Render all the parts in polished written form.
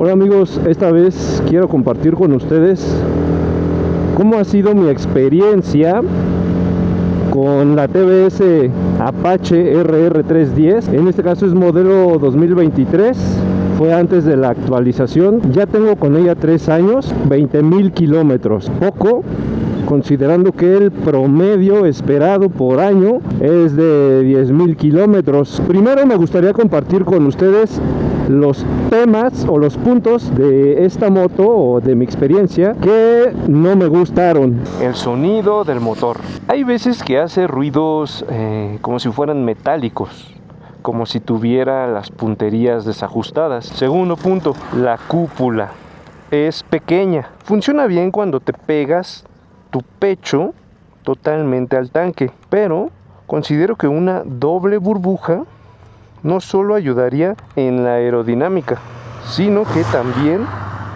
Hola amigos, esta vez quiero compartir con ustedes cómo ha sido mi experiencia con la TVS Apache RR310. En este caso es modelo 2023, fue antes de la actualización. Ya tengo con ella 3 años, 20,000 kilómetros, poco considerando que el promedio esperado por año es de 10,000 kilómetros. Primero me gustaría compartir con ustedes los temas o los puntos de esta moto o de mi experiencia que no me gustaron. El sonido del motor. Hay veces que hace ruidos como si fueran metálicos, como si tuviera las punterías desajustadas. Segundo punto, la cúpula es pequeña. Funciona bien cuando te pegas tu pecho totalmente al tanque, pero considero que una doble burbuja no solo ayudaría en la aerodinámica, sino que también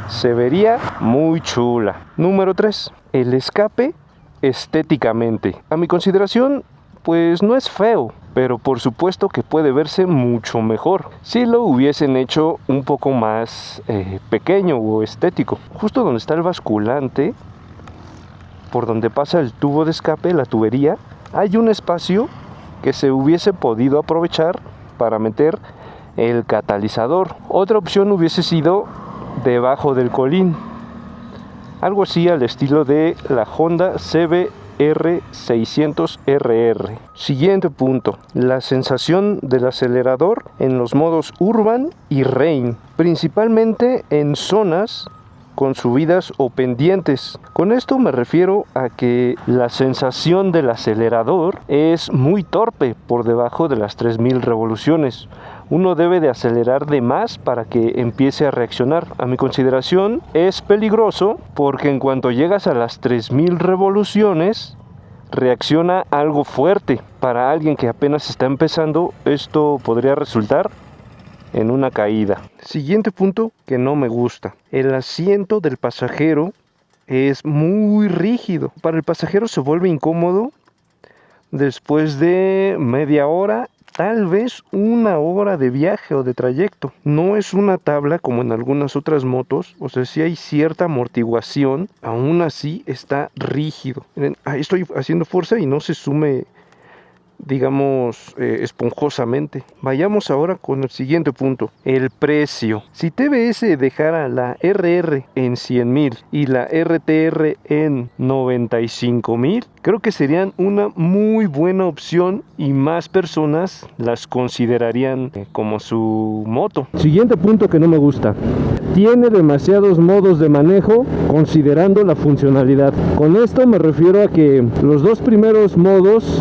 se vería muy chula. Número 3, el escape estéticamente. A mi consideración, pues no es feo, pero por supuesto que puede verse mucho mejor si lo hubiesen hecho un poco más pequeño o estético. Justo donde está el basculante, por donde pasa el tubo de escape, la tubería, hay un espacio que se hubiese podido aprovechar para meter el catalizador. Otra opción hubiese sido debajo del colín, algo así al estilo de la Honda CBR600RR. Siguiente punto, la sensación del acelerador en los modos Urban y Rain, principalmente en zonas con subidas o pendientes. Con esto me refiero a que la sensación del acelerador es muy torpe por debajo de las 3000 revoluciones. Uno debe de acelerar de más para que empiece a reaccionar. A mi consideración es peligroso porque en cuanto llegas a las 3000 revoluciones reacciona algo fuerte. Para alguien que apenas está empezando, esto podría resultar en una caída. Siguiente punto que no me gusta. El asiento del pasajero es muy rígido. Para el pasajero se vuelve incómodo después de media hora, tal vez 1 hora de viaje o de trayecto. No es una tabla como en algunas otras motos, o sea, sí hay cierta amortiguación, aún así está rígido. Miren, ahí estoy haciendo fuerza y no se sume, digamos, esponjosamente. Vayamos ahora con el siguiente punto, el precio. Si TVS dejara la RR en 100,000 y la RTR en 95,000, creo que serían una muy buena opción y más personas las considerarían como su moto. Siguiente punto que no me gusta, tiene demasiados modos de manejo considerando la funcionalidad. Con esto me refiero a que los dos primeros modos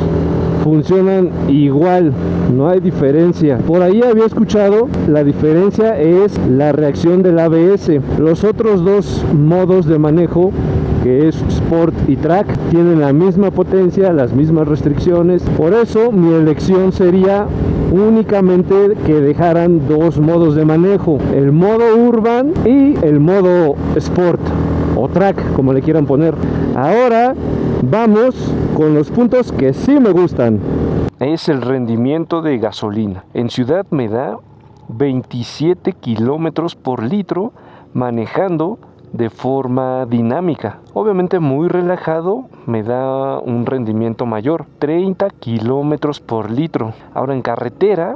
funcionan igual, no hay diferencia. Por ahí había escuchado, la diferencia es la reacción del ABS. Los otros dos modos de manejo, que es Sport y Track, tienen la misma potencia, las mismas restricciones. Por eso mi elección sería únicamente que dejaran dos modos de manejo, el modo Urban y el modo Sport o Track, como le quieran poner. Ahora vamos con los puntos que sí me gustan. Es el rendimiento de gasolina. En ciudad me da 27 kilómetros por litro manejando de forma dinámica. Obviamente muy relajado me da un rendimiento mayor, 30 kilómetros por litro. Ahora en carretera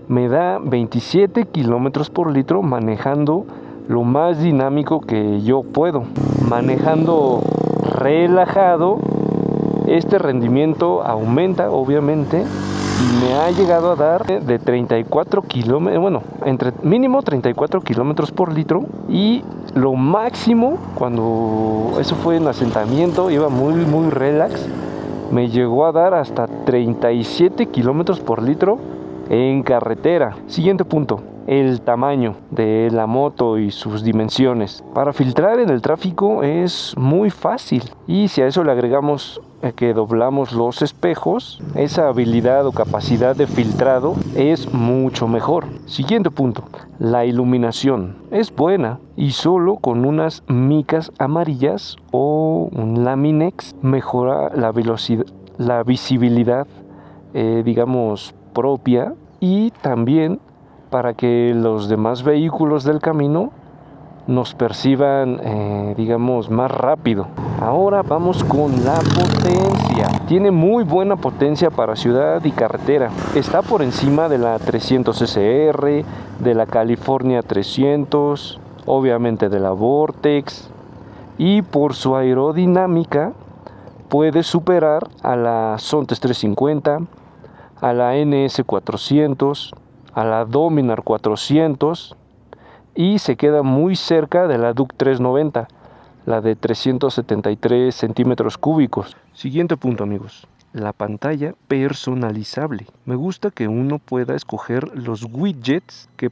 me da 27 kilómetros por litro manejando lo más dinámico que yo puedo. Manejando relajado, este rendimiento aumenta obviamente y me ha llegado a dar de 34 kilómetros, bueno, entre mínimo 34 kilómetros por litro, y lo máximo, cuando eso fue en asentamiento, iba muy relax, me llegó a dar hasta 37 kilómetros por litro en carretera. Siguiente punto, el tamaño de la moto y sus dimensiones. Para filtrar en el tráfico es muy fácil, y si a eso le agregamos que doblamos los espejos, esa habilidad o capacidad de filtrado es mucho mejor. Siguiente punto, la iluminación es buena y solo con unas micas amarillas o un Laminex mejora la velocidad, la visibilidad, digamos, propia, y también para que los demás vehículos del camino nos perciban, digamos, más rápido. Ahora vamos con la potencia. Tiene muy buena potencia para ciudad y carretera. Está por encima de la 300 SR, de la California 300, obviamente de la Vortex, y por su aerodinámica puede superar a la Sontes 350, a la NS 400, a la Dominar 400, y se queda muy cerca de la Duke 390, la de 373 centímetros cúbicos. Siguiente punto, amigos. La pantalla personalizable. Me gusta que uno pueda escoger los widgets que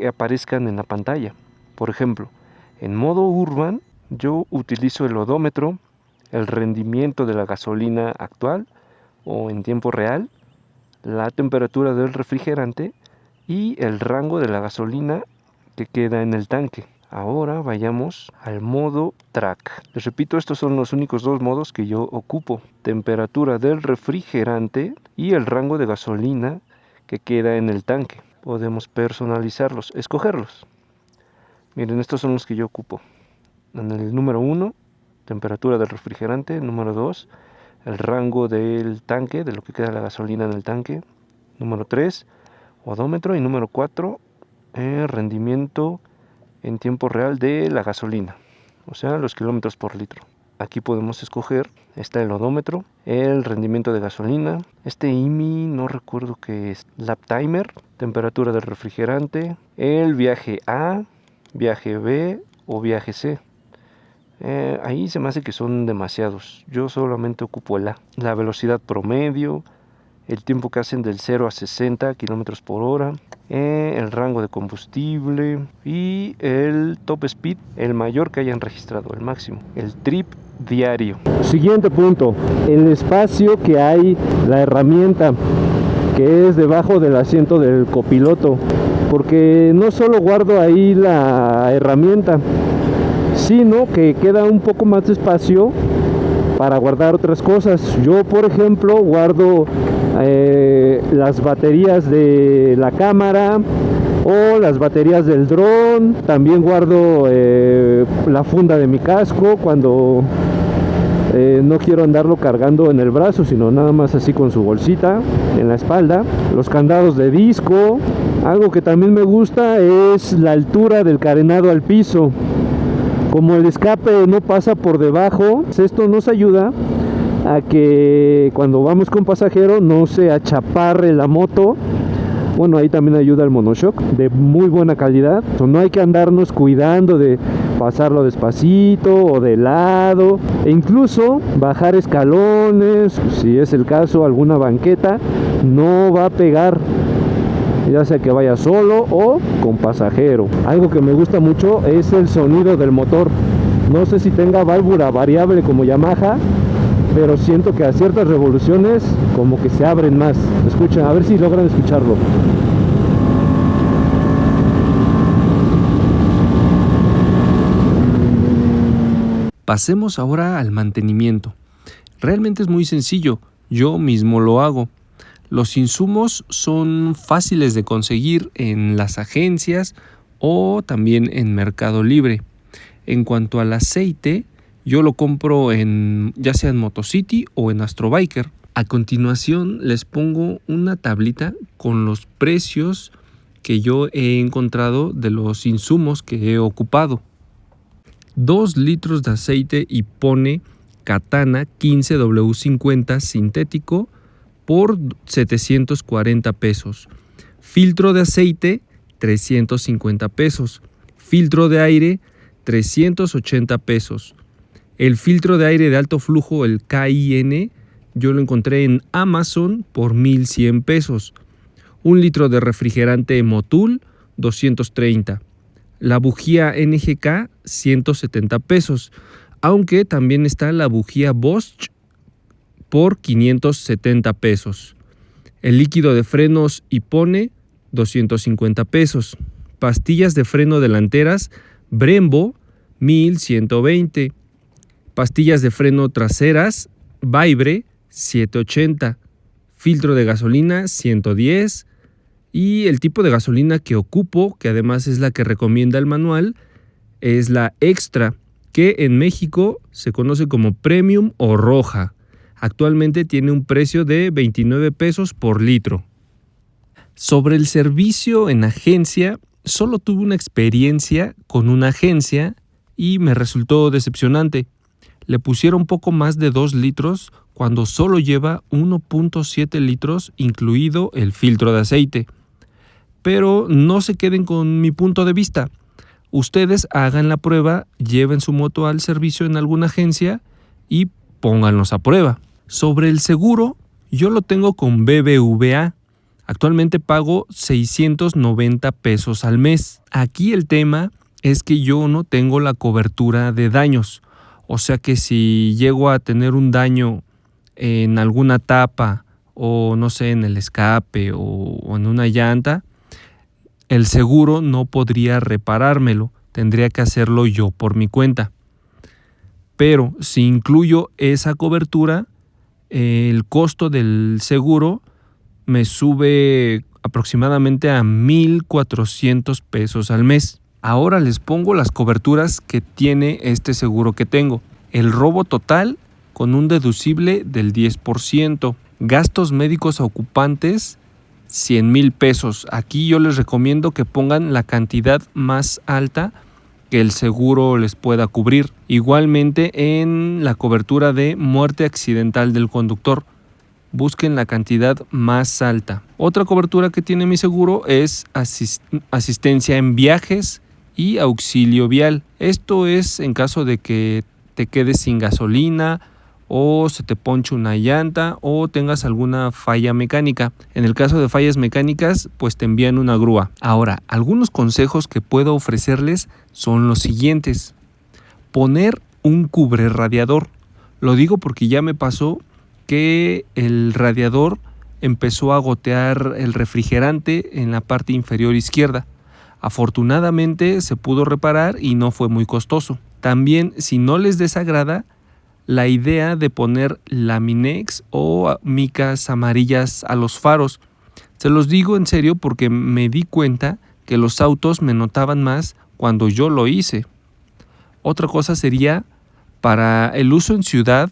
aparezcan en la pantalla. Por ejemplo, en modo urban, yo utilizo el odómetro, el rendimiento de la gasolina actual o en tiempo real, la temperatura del refrigerante y el rango de la gasolina que queda en el tanque. Ahora vayamos al modo track. Les repito, estos son los únicos dos modos que yo ocupo: temperatura del refrigerante y el rango de gasolina que queda en el tanque. Podemos personalizarlos, escogerlos. Miren, estos son los que yo ocupo. En el número 1, temperatura del refrigerante. Número 2, el rango del tanque, de lo que queda la gasolina en el tanque. Número 3, odómetro. Y número 4, rendimiento en tiempo real de la gasolina, o sea, los kilómetros por litro. Aquí podemos escoger, está el odómetro, el rendimiento de gasolina, este IMI no recuerdo qué es, lap timer, temperatura del refrigerante, el viaje A, viaje B o viaje C. Ahí se me hace que son demasiados, yo solamente ocupo el A. La velocidad promedio, el tiempo que hacen del 0 a 60 kilómetros por hora, el rango de combustible y el top speed, el mayor que hayan registrado, el máximo, el trip diario. Siguiente punto, el espacio que hay, la herramienta que es debajo del asiento del copiloto, porque no solo guardo ahí la herramienta, sino que queda un poco más de espacio para guardar otras cosas. Yo, por ejemplo, guardo las baterías de la cámara o las baterías del dron. También guardo la funda de mi casco cuando no quiero andarlo cargando en el brazo, sino nada más así con su bolsita en la espalda. Los candados de disco. Algo que también me gusta es la altura del carenado al piso. Como el escape no pasa por debajo, esto nos ayuda a que cuando vamos con pasajero no se achaparre la moto. Bueno, ahí también ayuda el monoshock de muy buena calidad. No hay que andarnos cuidando de pasarlo despacito o de lado, e incluso bajar escalones, si es el caso, alguna banqueta, no va a pegar, ya sea que vaya solo o con pasajero. Algo que me gusta mucho es el sonido del motor. No sé si tenga válvula variable como Yamaha, pero siento que a ciertas revoluciones como que se abren más. Escuchen, a ver si logran escucharlo. Pasemos ahora al mantenimiento. Realmente es muy sencillo, yo mismo lo hago. Los insumos son fáciles de conseguir en las agencias o también en Mercado Libre. En cuanto al aceite, yo lo compro ya sea en Motocity o en Astrobiker. A continuación les pongo una tablita con los precios que yo he encontrado de los insumos que he ocupado. 2 litros de aceite Ippone Katana 15W50 sintético por 740 pesos. Filtro de aceite 350 pesos. Filtro de aire 380 pesos. El filtro de aire de alto flujo, el KIN, yo lo encontré en Amazon por 1100 pesos. 1 litro de refrigerante Motul 230. La bujía NGK 170 pesos. Aunque también está la bujía Bosch por 570 pesos. El líquido de frenos Ippone 250 pesos. Pastillas de freno delanteras Brembo 1120. Pastillas de freno traseras Vaibre 780. Filtro de gasolina 110. Y el tipo de gasolina que ocupo, que además es la que recomienda el manual, es la Extra, que en México se conoce como Premium o Roja. Actualmente tiene un precio de 29 pesos por litro. Sobre el servicio en agencia, solo tuve una experiencia con una agencia y me resultó decepcionante. Le pusieron poco más de 2 litros cuando solo lleva 1.7 litros incluido el filtro de aceite. Pero no se queden con mi punto de vista. Ustedes hagan la prueba, lleven su moto al servicio en alguna agencia y pónganlos a prueba. Sobre el seguro, yo lo tengo con BBVA. Actualmente pago 690 pesos al mes. Aquí el tema es que yo no tengo la cobertura de daños. O sea que si llego a tener un daño en alguna tapa o no sé, en el escape o en una llanta, el seguro no podría reparármelo. Tendría que hacerlo yo por mi cuenta. Pero si incluyo esa cobertura, el costo del seguro me sube aproximadamente a 1,400 pesos al mes. Ahora les pongo las coberturas que tiene este seguro que tengo. El robo total con un deducible del 10%. Gastos médicos a ocupantes, 100,000 pesos. Aquí yo les recomiendo que pongan la cantidad más alta que el seguro les pueda cubrir. Igualmente en la cobertura de muerte accidental del conductor, busquen la cantidad más alta. Otra cobertura que tiene mi seguro es asistencia en viajes y auxilio vial. Esto es en caso de que te quedes sin gasolina o se te ponche una llanta o tengas alguna falla mecánica. En el caso de fallas mecánicas, pues te envían una grúa. Ahora, algunos consejos que puedo ofrecerles son los siguientes. Poner un cubrerradiador. Lo digo porque ya me pasó que el radiador empezó a gotear el refrigerante en la parte inferior izquierda. Afortunadamente se pudo reparar y no fue muy costoso. También, si no les desagrada, la idea de poner laminex o micas amarillas a los faros. Se los digo en serio porque me di cuenta que los autos me notaban más cuando yo lo hice. Otra cosa sería, para el uso en ciudad,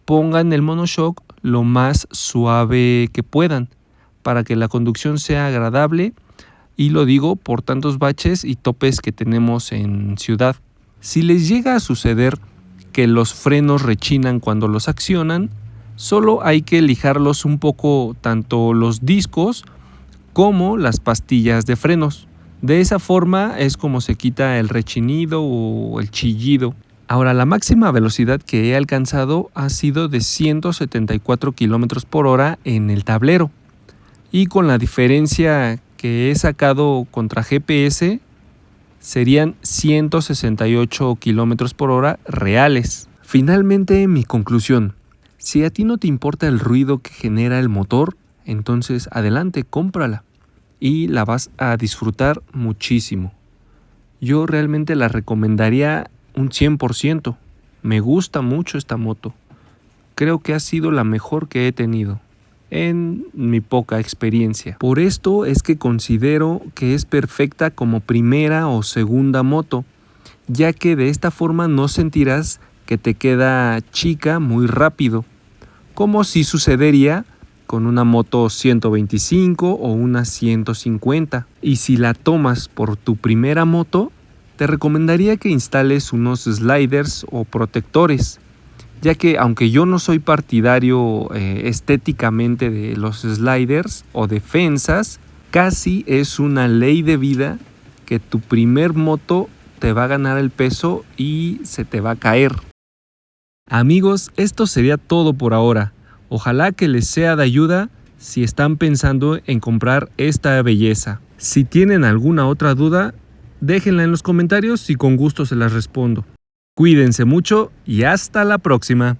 pongan el monoshock lo más suave que puedan para que la conducción sea agradable, y lo digo por tantos baches y topes que tenemos en ciudad. Si les llega a suceder que los frenos rechinan cuando los accionan, solo hay que lijarlos un poco, tanto los discos como las pastillas de frenos. De esa forma es como se quita el rechinido o el chillido. Ahora, la máxima velocidad que he alcanzado ha sido de 174 km por hora en el tablero. Y con la diferencia que he sacado contra GPS, serían 168 km por hora reales. Finalmente, mi conclusión. Si a ti no te importa el ruido que genera el motor, entonces adelante, cómprala y la vas a disfrutar muchísimo. Yo realmente la recomendaría un 100%. Me gusta mucho esta moto. Creo que ha sido la mejor que he tenido en mi poca experiencia. Por esto es que considero que es perfecta como primera o segunda moto, ya que de esta forma no sentirás que te queda chica muy rápido, como si sucedería con una moto 125 o una 150. Y si la tomas por tu primera moto, te recomendaría que instales unos sliders o protectores, ya que aunque yo no soy partidario estéticamente de los sliders o defensas, casi es una ley de vida que tu primer moto te va a ganar el peso y se te va a caer. Amigos, esto sería todo por ahora. Ojalá que les sea de ayuda si están pensando en comprar esta belleza. Si tienen alguna otra duda, déjenla en los comentarios y con gusto se las respondo. Cuídense mucho y hasta la próxima.